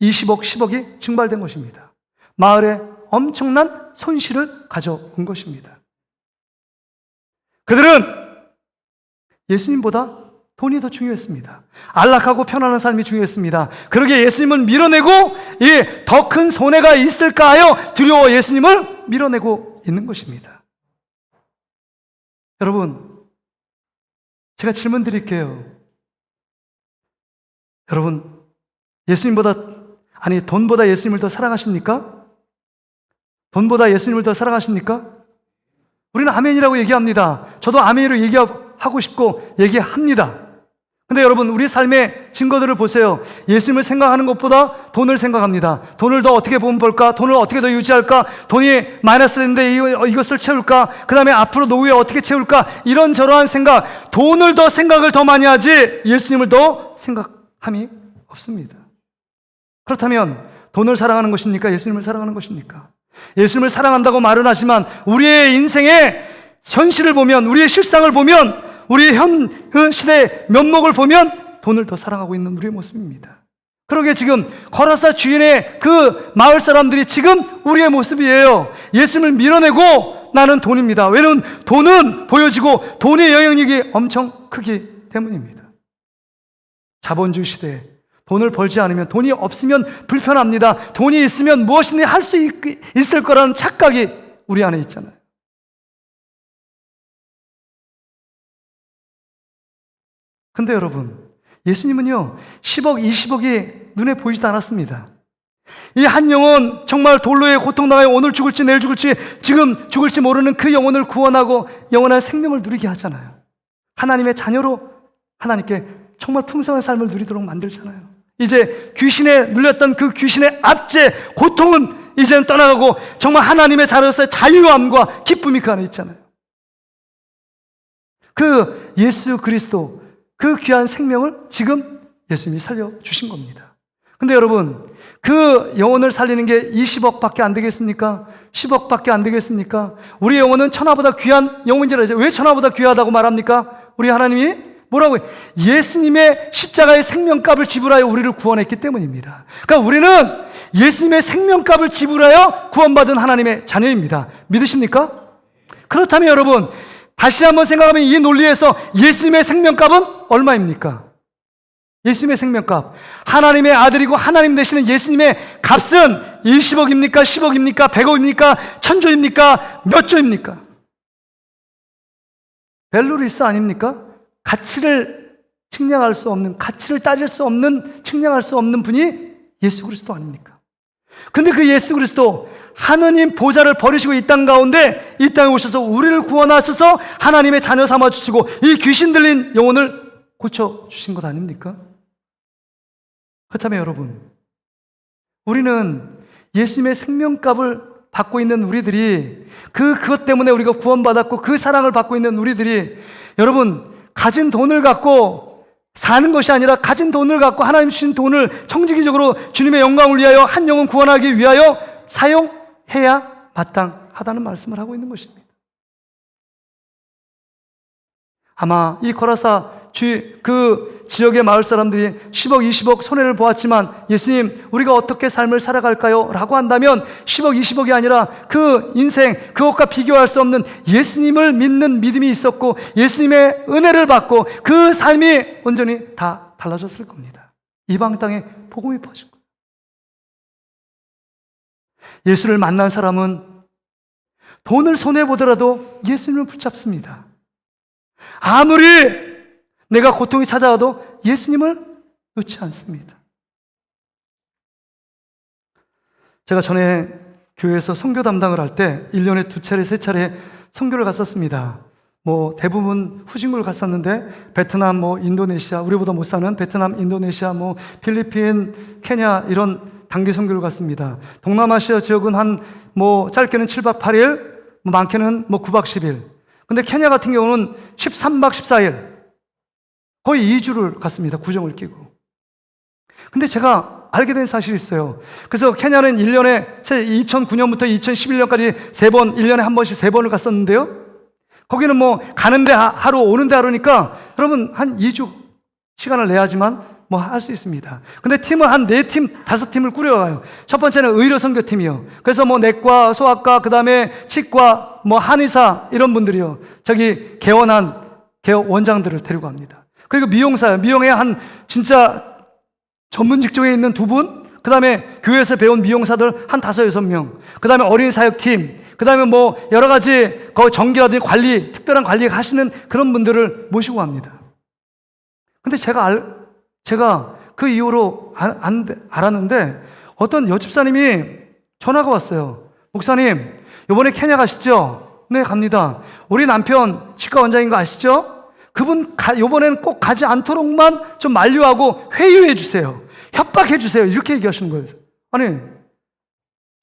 20억, 10억이 증발된 것입니다. 마을에 엄청난 손실을 가져온 것입니다. 그들은 예수님보다 돈이 더 중요했습니다. 안락하고 편안한 삶이 중요했습니다. 그러기에 예수님을 밀어내고 더 큰 손해가 있을까 하여 두려워 예수님을 밀어내고 있는 것입니다. 여러분, 제가 질문 드릴게요. 여러분, 돈보다 예수님을 더 사랑하십니까? 돈보다 예수님을 더 사랑하십니까? 우리는 아멘이라고 얘기합니다. 저도 아멘으로 얘기하고 싶고 얘기합니다. 근데 여러분 우리 삶의 증거들을 보세요. 예수님을 생각하는 것보다 돈을 생각합니다. 돈을 더 어떻게 벌까? 돈을 어떻게 더 유지할까? 돈이 마이너스 되는데 이것을 채울까? 그 다음에 앞으로 노후에 어떻게 채울까? 이런저러한 생각, 돈을 더 생각을 더 많이 하지 예수님을 더 생각함이 없습니다. 그렇다면 돈을 사랑하는 것입니까? 예수님을 사랑하는 것입니까? 예수님을 사랑한다고 말은 하지만 우리의 인생의 현실을 보면, 우리의 실상을 보면, 우리 현 시대의 면목을 보면 돈을 더 사랑하고 있는 우리의 모습입니다. 그러게 지금 거라사 주인의 그 마을 사람들이 지금 우리의 모습이에요. 예수님을 밀어내고 나는 돈입니다. 왜냐하면 돈은 보여지고 돈의 영향력이 엄청 크기 때문입니다. 자본주의 시대에 돈을 벌지 않으면, 돈이 없으면 불편합니다. 돈이 있으면 무엇이든 할 수 있을 거라는 착각이 우리 안에 있잖아요. 근데 여러분, 예수님은요 10억, 20억이 눈에 보이지도 않았습니다. 이 한 영혼, 정말 돌로에 고통당하여 오늘 죽을지 내일 죽을지 지금 죽을지 모르는 그 영혼을 구원하고 영원한 생명을 누리게 하잖아요. 하나님의 자녀로 하나님께 정말 풍성한 삶을 누리도록 만들잖아요. 이제 귀신에 눌렸던 그 귀신의 압제, 고통은 이제는 떠나가고 정말 하나님의 자녀로서의 자유함과 기쁨이 그 안에 있잖아요. 그 예수 그리스도, 그 귀한 생명을 지금 예수님이 살려주신 겁니다. 근데 여러분, 그 영혼을 살리는 게 20억밖에 안 되겠습니까? 10억밖에 안 되겠습니까? 우리 영혼은 천하보다 귀한 영혼이라 하죠. 왜 천하보다 귀하다고 말합니까? 우리 하나님이 뭐라고 해요? 예수님의 십자가의 생명값을 지불하여 우리를 구원했기 때문입니다. 그러니까 우리는 예수님의 생명값을 지불하여 구원받은 하나님의 자녀입니다. 믿으십니까? 그렇다면 여러분, 다시 한번 생각하면 이 논리에서 예수님의 생명값은 얼마입니까? 예수님의 생명값, 하나님의 아들이고 하나님 되시는 예수님의 값은 20억입니까? 10억입니까? 100억입니까? 1000조입니까? 몇 조입니까? 벨루리스 아닙니까? 가치를 측량할 수 없는, 가치를 따질 수 없는, 측량할 수 없는 분이 예수 그리스도 아닙니까? 근데 그 예수 그리스도 하느님 보좌를 버리시고 이 땅 가운데 이 땅에 오셔서 우리를 구원하셔서 하나님의 자녀 삼아 주시고 이 귀신 들린 영혼을 고쳐 주신 것 아닙니까? 그렇다면 여러분, 우리는 예수님의 생명값을 받고 있는 우리들이 그것 때문에 우리가 구원받았고 그 사랑을 받고 있는 우리들이 여러분, 가진 돈을 갖고 사는 것이 아니라 가진 돈을 갖고 하나님 주신 돈을 청지기적으로 주님의 영광을 위하여 한 영혼 구원하기 위하여 사용해야 마땅하다는 말씀을 하고 있는 것입니다. 아마 이 거라사 그 지역의 마을 사람들이 10억, 20억 손해를 보았지만 예수님, 우리가 어떻게 삶을 살아갈까요? 라고 한다면 10억, 20억이 아니라 그 인생, 그것과 비교할 수 없는 예수님을 믿는 믿음이 있었고 예수님의 은혜를 받고 그 삶이 온전히 다 달라졌을 겁니다. 이방 땅에 복음이 퍼지고 예수를 만난 사람은 돈을 손해보더라도 예수님을 붙잡습니다. 아무리 내가 고통이 찾아와도 예수님을 놓지 않습니다. 제가 전에 교회에서 선교 담당을 할 때 1년에 2차례, 3차례 선교를 갔었습니다. 대부분 후진국을 갔었는데 베트남, 인도네시아, 우리보다 못 사는 베트남, 인도네시아, 필리핀, 케냐 이런 단기 선교를 갔습니다. 동남아시아 지역은 짧게는 7박 8일, 많게는 9박 10일. 근데 케냐 같은 경우는 13박 14일. 거의 2주를 갔습니다. 구정을 끼고. 근데 제가 알게 된 사실이 있어요. 그래서 케냐는 1년에 2009년부터 2011년까지 3번, 1년에 한 번씩 3번을 갔었는데요. 거기는 가는데 하루, 오는데 하루니까 여러분 한 2주 시간을 내야지만 할 수 있습니다. 근데 팀을 한 4팀, 5팀을 꾸려가요. 첫 번째는 의료선교팀이요. 그래서 내과, 소아과, 그 다음에 치과, 한의사 이런 분들이요. 저기 개원 원장들을 데리고 갑니다. 그리고 미용사요. 미용에 진짜 전문 직종에 있는 2분, 그 다음에 교회에서 배운 미용사들 한 5, 6명, 그 다음에 어린이 사역팀, 그 다음에 여러 가지 정기라든지 관리, 특별한 관리 하시는 그런 분들을 모시고 갑니다. 근데 제가 그 이후로 알았는데 어떤 여집사님이 전화가 왔어요. 목사님, 이번에 케냐 가시죠? 네, 갑니다. 우리 남편 치과 원장인 거 아시죠? 그분 이번에는 꼭 가지 않도록만 좀 만류하고 회유해 주세요. 협박해 주세요. 이렇게 얘기하시는 거예요. 아니,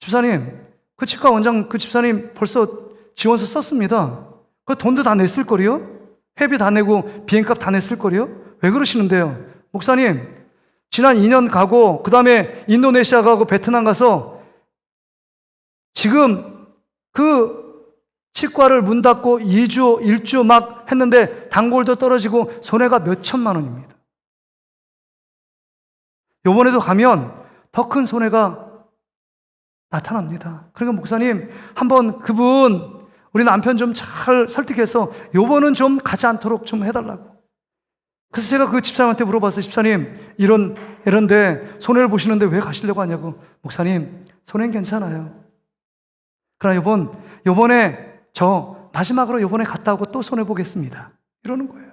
집사님, 그 치과 원장 그 집사님 벌써 지원서 썼습니다. 그 돈도 다 냈을 거리요? 회비 다 내고 비행값 다 냈을 거리요? 왜 그러시는데요? 목사님, 지난 2년 가고 그 다음에 인도네시아 가고 베트남 가서 지금 그 치과를 문 닫고 2주, 1주 막 했는데 단골도 떨어지고 손해가 몇 천만 원입니다. 요번에도 가면 더 큰 손해가 나타납니다. 그러니까 목사님, 한번 그분 우리 남편 좀 잘 설득해서 요번은 좀 가지 않도록 좀 해달라고. 그래서 제가 그 집사님한테 물어봤어요. 집사님, 이런데 손해를 보시는데 왜 가시려고 하냐고. 목사님, 손해는 괜찮아요. 그러나 요번에 저 마지막으로 요번에 갔다 오고 또 손해보겠습니다. 이러는 거예요.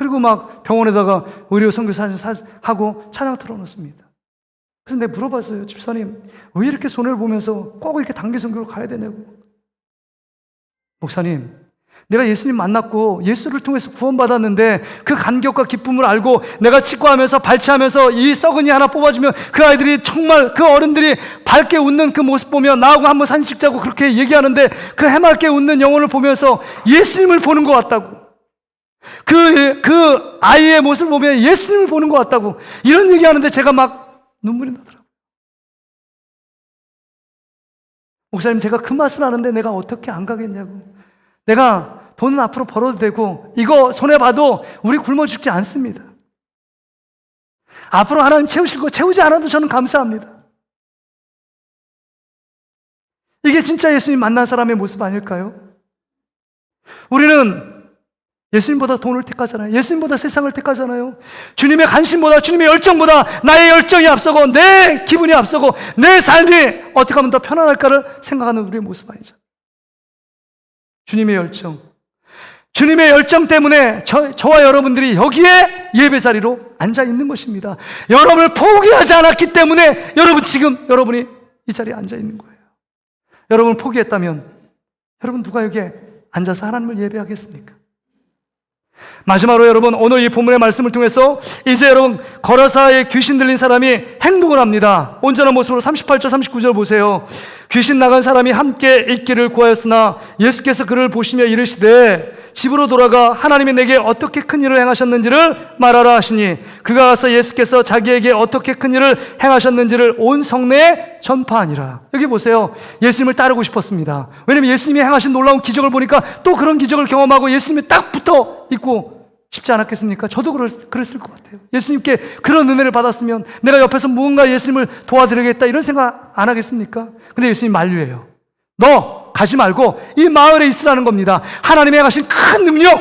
그리고 막 병원에다가 의료 선교사 하고 찬양 틀어놓습니다. 그래서 내가 물어봤어요. 집사님, 왜 이렇게 손해를 보면서 꼭 이렇게 단기 선교를 가야 되냐고. 목사님, 내가 예수님 만났고 예수를 통해서 구원받았는데 그 감격과 기쁨을 알고 내가 치과하면서 발치하면서 이 썩은이 하나 뽑아주면 그 아이들이 정말 그 어른들이 밝게 웃는 그 모습 보며 나하고 한번 사진 찍자고 그렇게 얘기하는데 그 해맑게 웃는 영혼을 보면서 예수님을 보는 것 같다고. 그 아이의 모습을 보면 예수님을 보는 것 같다고. 이런 얘기하는데 제가 막 눈물이 나더라고요. 목사님, 제가 그 맛을 아는데 내가 어떻게 안 가겠냐고. 내가 돈은 앞으로 벌어도 되고 이거 손해봐도 우리 굶어 죽지 않습니다. 앞으로 하나님 채우실 거 채우지 않아도 저는 감사합니다. 이게 진짜 예수님 만난 사람의 모습 아닐까요? 우리는 예수님보다 돈을 택하잖아요. 예수님보다 세상을 택하잖아요. 주님의 관심보다, 주님의 열정보다 나의 열정이 앞서고 내 기분이 앞서고 내 삶이 어떻게 하면 더 편안할까를 생각하는 우리의 모습 아니죠. 주님의 열정, 주님의 열정 때문에 저와 여러분들이 여기에 예배 자리로 앉아 있는 것입니다. 여러분을 포기하지 않았기 때문에 여러분이 이 자리에 앉아 있는 거예요. 여러분을 포기했다면 여러분 누가 여기에 앉아서 하나님을 예배하겠습니까? 마지막으로 여러분, 오늘 이 본문의 말씀을 통해서 이제 여러분 거라사에 귀신 들린 사람이 행복을 합니다. 온전한 모습으로 38절 39절 보세요. 귀신 나간 사람이 함께 있기를 구하였으나 예수께서 그를 보시며 이르시되 집으로 돌아가 하나님이 내게 어떻게 큰 일을 행하셨는지를 말하라 하시니 그가 가서 예수께서 자기에게 어떻게 큰 일을 행하셨는지를 온 성내에 전파하니라. 여기 보세요. 예수님을 따르고 싶었습니다. 왜냐하면 예수님이 행하신 놀라운 기적을 보니까 또 그런 기적을 경험하고 예수님이 딱 붙어 있고 싶지 않았겠습니까? 저도 그랬을 것 같아요. 예수님께 그런 은혜를 받았으면 내가 옆에서 무언가 예수님을 도와드리겠다 이런 생각 안 하겠습니까? 근데 예수님 만류해요. 너 가지 말고 이 마을에 있으라는 겁니다. 하나님이 행하신 큰 능력,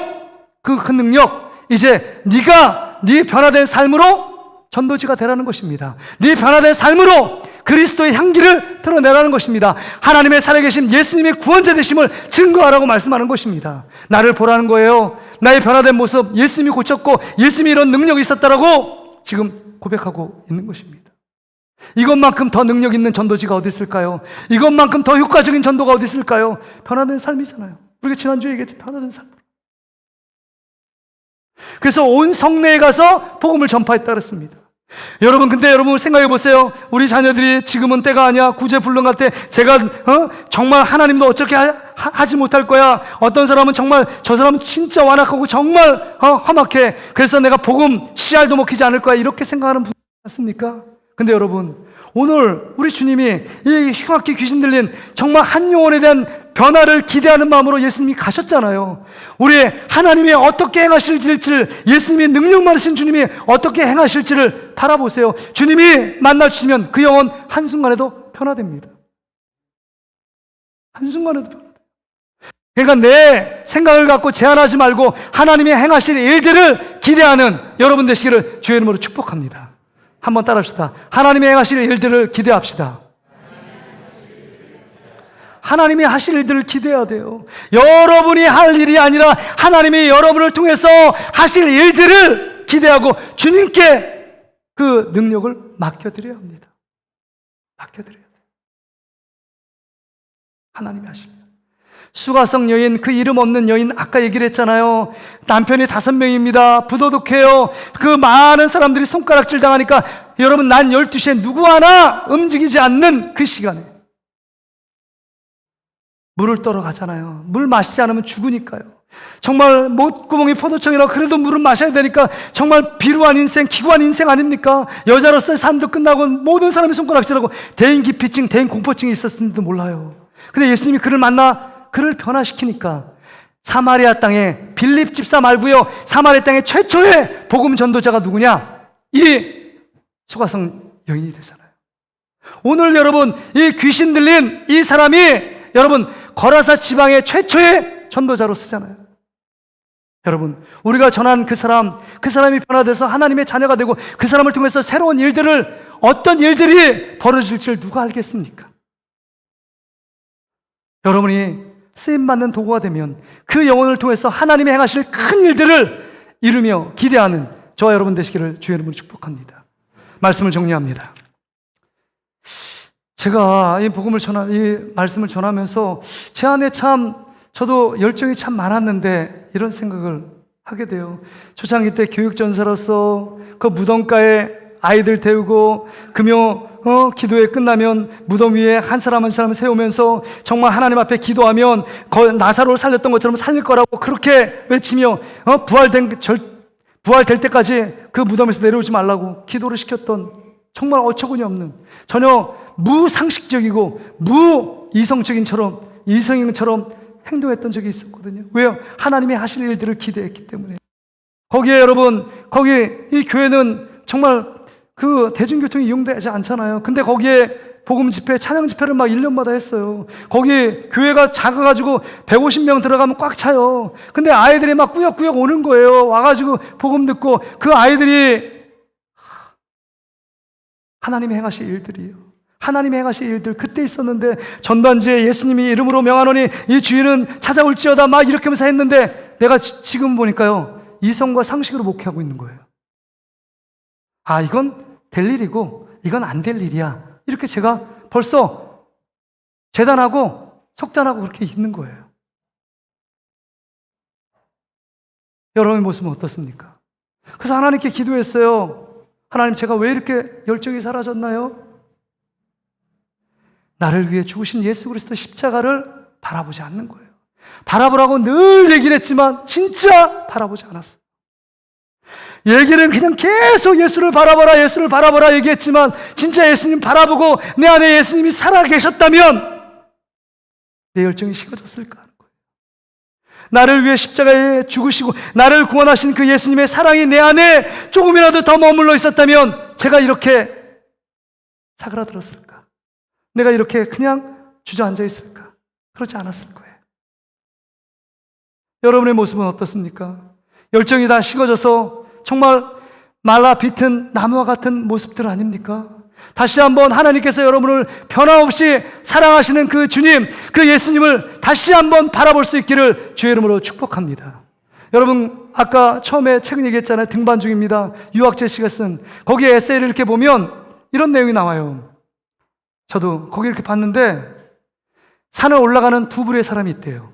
그 큰 능력 이제 네가 네 변화된 삶으로 전도지가 되라는 것입니다. 네 변화된 삶으로 그리스도의 향기를 드러내라는 것입니다. 하나님의 살아계신 예수님의 구원자 되심을 증거하라고 말씀하는 것입니다. 나를 보라는 거예요. 나의 변화된 모습, 예수님이 고쳤고 예수님이 이런 능력이 있었다라고 지금 고백하고 있는 것입니다. 이것만큼 더 능력 있는 전도지가 어디 있을까요? 이것만큼 더 효과적인 전도가 어디 있을까요? 변화된 삶이잖아요. 우리가 지난주에 얘기했지, 변화된 삶. 그래서 온 성내에 가서 복음을 전파했다 그랬습니다. 여러분, 근데 여러분 생각해 보세요. 우리 자녀들이 지금은 때가 아니야, 구제불능 때 제가 정말 하나님도 어떻게 하지 못할 거야. 어떤 사람은 정말 저 사람은 진짜 완악하고 정말 험악해. 그래서 내가 복음 씨알도 먹히지 않을 거야. 이렇게 생각하는 분이 많습니까? 근데 여러분, 오늘 우리 주님이 이 흉악기 귀신 들린 정말 한 영혼에 대한 변화를 기대하는 마음으로 예수님이 가셨잖아요. 우리의 하나님이 어떻게 행하실지를, 예수님이 능력 많으신 주님이 어떻게 행하실지를 바라보세요. 주님이 만나주시면 그 영혼 한순간에도 변화됩니다. 한순간에도 변화됩니다. 그러니까 내 생각을 갖고 제한하지 말고 하나님이 행하실 일들을 기대하는 여러분 되시기를 주의 이름으로 축복합니다. 한번 따라합시다. 하나님이 행하실 일들을 기대합시다. 하나님이 하실 일들을 기대해야 돼요. 여러분이 할 일이 아니라 하나님이 여러분을 통해서 하실 일들을 기대하고 주님께 그 능력을 맡겨드려야 합니다. 맡겨드려야 돼요. 하나님이 하실 일. 수가성 여인, 그 이름 없는 여인, 아까 얘기를 했잖아요. 남편이 5명입니다. 부도덕해요. 그 많은 사람들이 손가락질 당하니까 여러분, 난 12시에 누구 하나 움직이지 않는 그 시간에 물을 떠러 가잖아요. 물 마시지 않으면 죽으니까요. 정말 못구멍이 포도청이라 그래도 물을 마셔야 되니까 정말 비루한 인생, 기구한 인생 아닙니까? 여자로서의 삶도 끝나고 모든 사람이 손가락질하고 대인 기피증, 대인 공포증이 있었는지도 몰라요. 근데 예수님이 그를 만나 그를 변화시키니까 사마리아 땅에, 빌립 집사 말고요, 사마리아 땅의 최초의 복음 전도자가 누구냐? 이 수가성 여인이 되잖아요. 오늘 여러분, 이 귀신 들린 이 사람이 여러분 거라사 지방의 최초의 전도자로 쓰잖아요. 여러분, 우리가 전한 그 사람이 변화돼서 하나님의 자녀가 되고 그 사람을 통해서 새로운 일들을, 어떤 일들이 벌어질지를 누가 알겠습니까? 여러분이 쓰임받는 도구가 되면 그 영혼을 통해서 하나님이 행하실 큰 일들을 이루며 기대하는 저와 여러분 되시기를 주의 이름으로 축복합니다. 말씀을 정리합니다. 제가 이 말씀을 전하면서 제 안에 참 저도 열정이 참 많았는데 이런 생각을 하게 돼요. 초창기 때 교육전사로서 그 무덤가에 아이들 태우고 금요 기도회 끝나면 무덤 위에 한 사람 한 사람 세우면서 정말 하나님 앞에 기도하면 나사로를 살렸던 것처럼 살릴 거라고 그렇게 외치며 부활될 때까지 그 무덤에서 내려오지 말라고 기도를 시켰던 정말 어처구니 없는 전혀 무상식적이고 무이성적인처럼 행동했던 적이 있었거든요. 왜요? 하나님이 하실 일들을 기대했기 때문에. 거기에 여러분, 이 교회는 정말 그 대중교통이 이용되지 않잖아요. 근데 거기에 복음 집회, 찬양 집회를 막 1년마다 했어요. 거기 교회가 작아가지고 150명 들어가면 꽉 차요. 근데 아이들이 막 꾸역꾸역 오는 거예요. 와가지고 복음 듣고 그 아이들이 하나님이 행하실 일들이에요. 하나님이 행하실 일들 그때 있었는데 전단지에 예수님이 이름으로 명하노니 이 주인은 찾아올지어다 막 이렇게 하면서 했는데 내가 지금 보니까요. 이성과 상식으로 목회하고 있는 거예요. 아, 이건 될 일이고 이건 안 될 일이야. 이렇게 제가 벌써 재단하고 속단하고 그렇게 있는 거예요. 여러분의 모습은 어떻습니까? 그래서 하나님께 기도했어요. 하나님, 제가 왜 이렇게 열정이 사라졌나요? 나를 위해 죽으신 예수 그리스도 십자가를 바라보지 않는 거예요. 바라보라고 늘 얘기를 했지만 진짜 바라보지 않았어요. 얘기는 그냥 계속 예수를 바라보라 얘기했지만 진짜 예수님 바라보고 내 안에 예수님이 살아계셨다면 내 열정이 식어졌을까 하는 거예요. 나를 위해 십자가에 죽으시고 나를 구원하신 그 예수님의 사랑이 내 안에 조금이라도 더 머물러 있었다면 제가 이렇게 사그라들었을까? 내가 이렇게 그냥 주저앉아 있을까? 그렇지 않았을 거예요. 여러분의 모습은 어떻습니까? 열정이 다 식어져서 정말 말라 비튼 나무와 같은 모습들 아닙니까? 다시 한번 하나님께서 여러분을 변함없이 사랑하시는 그 주님, 그 예수님을 다시 한번 바라볼 수 있기를 주의 이름으로 축복합니다. 여러분, 아까 처음에 책 얘기했잖아요. 등반 중입니다. 유학재 씨가 쓴 거기에 에세이를 이렇게 보면 이런 내용이 나와요. 저도 거기 이렇게 봤는데 산을 올라가는 두 부류의 사람이 있대요.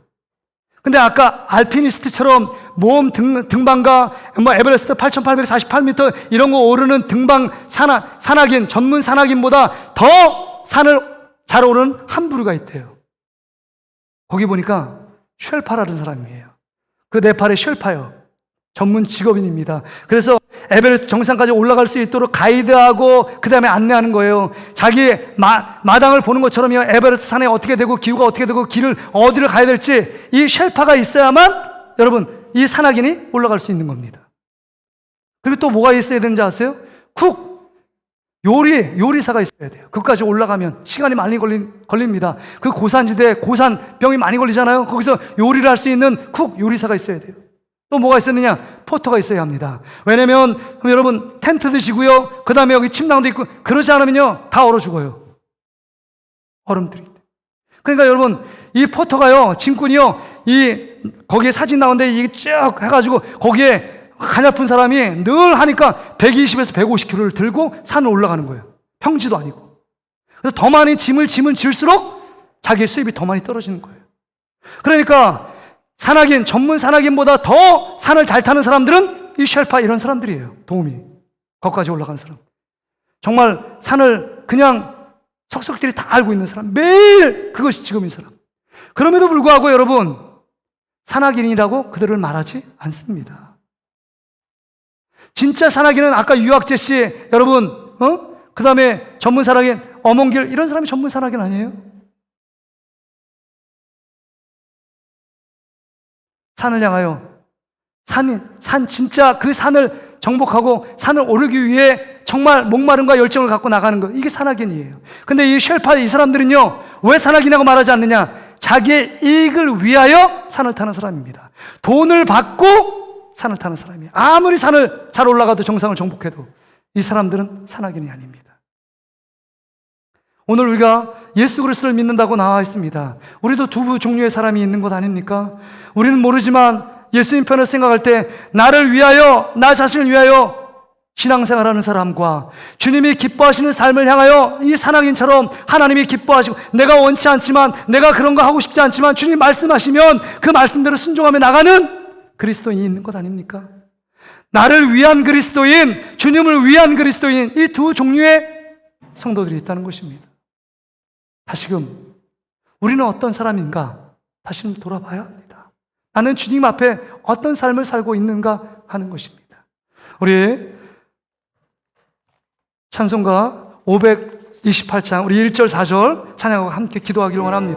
근데 아까 알피니스트처럼 모험 등반가 에베레스트 8,848m 이런 거 오르는 산악인, 전문 산악인보다 더 산을 잘 오르는 한 부류가 있대요. 거기 보니까 쉘파라는 사람이에요. 그 네팔의 쉘파요. 전문 직업인입니다. 그래서 에베레스트 정상까지 올라갈 수 있도록 가이드하고 그 다음에 안내하는 거예요. 자기 마당을 보는 것처럼 에베레스트 산에 어떻게 되고 기후가 어떻게 되고 길을 어디를 가야 될지 이 쉘파가 있어야만 여러분 이 산악인이 올라갈 수 있는 겁니다. 그리고 또 뭐가 있어야 되는지 아세요? 요리사가 있어야 돼요. 그것까지 올라가면 시간이 많이 걸립니다. 그 고산지대 고산병이 많이 걸리잖아요. 거기서 요리를 할 수 있는 요리사가 있어야 돼요. 또 뭐가 있었느냐? 포터가 있어야 합니다. 왜냐면 여러분 텐트도 지고요. 그 다음에 여기 침낭도 있고 그러지 않으면요 다 얼어 죽어요. 얼음들이. 그러니까 여러분 이 포터가요, 짐꾼이요, 거기에 사진 나오는데 이게 쭉 해가지고 거기에 가냘픈 사람이 늘 하니까 120에서 150kg를 들고 산을 올라가는 거예요. 평지도 아니고. 그래서 더 많이 짐을 질수록 자기의 수입이 더 많이 떨어지는 거예요. 그러니까 전문 산악인보다 더 산을 잘 타는 사람들은 이 쉘파 이런 사람들이에요. 도우미. 거기까지 올라가는 사람. 정말 산을 그냥 속속들이 다 알고 있는 사람. 매일 그것이 직업인 사람. 그럼에도 불구하고 여러분, 산악인이라고 그들을 말하지 않습니다. 진짜 산악인은 아까 유학재 씨, 여러분, 그 다음에 전문 산악인, 어몽길, 이런 사람이 전문 산악인 아니에요? 산을 향하여 산 진짜 그 산을 정복하고 산을 오르기 위해 정말 목마름과 열정을 갖고 나가는 거, 이게 산악인이에요. 근데 이 쉘파 이 사람들은요 왜 산악인이라고 말하지 않느냐? 자기의 이익을 위하여 산을 타는 사람입니다. 돈을 받고 산을 타는 사람이에요. 아무리 산을 잘 올라가도 정상을 정복해도 이 사람들은 산악인이 아닙니다. 오늘 우리가 예수 그리스도를 믿는다고 나와 있습니다. 우리도 두 종류의 사람이 있는 것 아닙니까? 우리는 모르지만 예수님 편을 생각할 때 나를 위하여, 나 자신을 위하여 신앙생활하는 사람과 주님이 기뻐하시는 삶을 향하여 이 산악인처럼 하나님이 기뻐하시고 내가 원치 않지만, 내가 그런 거 하고 싶지 않지만 주님 말씀하시면 그 말씀대로 순종하며 나가는 그리스도인이 있는 것 아닙니까? 나를 위한 그리스도인, 주님을 위한 그리스도인, 이 두 종류의 성도들이 있다는 것입니다. 다시금 우리는 어떤 사람인가 다시 돌아봐야 합니다. 나는 주님 앞에 어떤 삶을 살고 있는가 하는 것입니다. 우리 찬송가 528장 우리 1절 4절 찬양하고 함께 기도하기를 원합니다.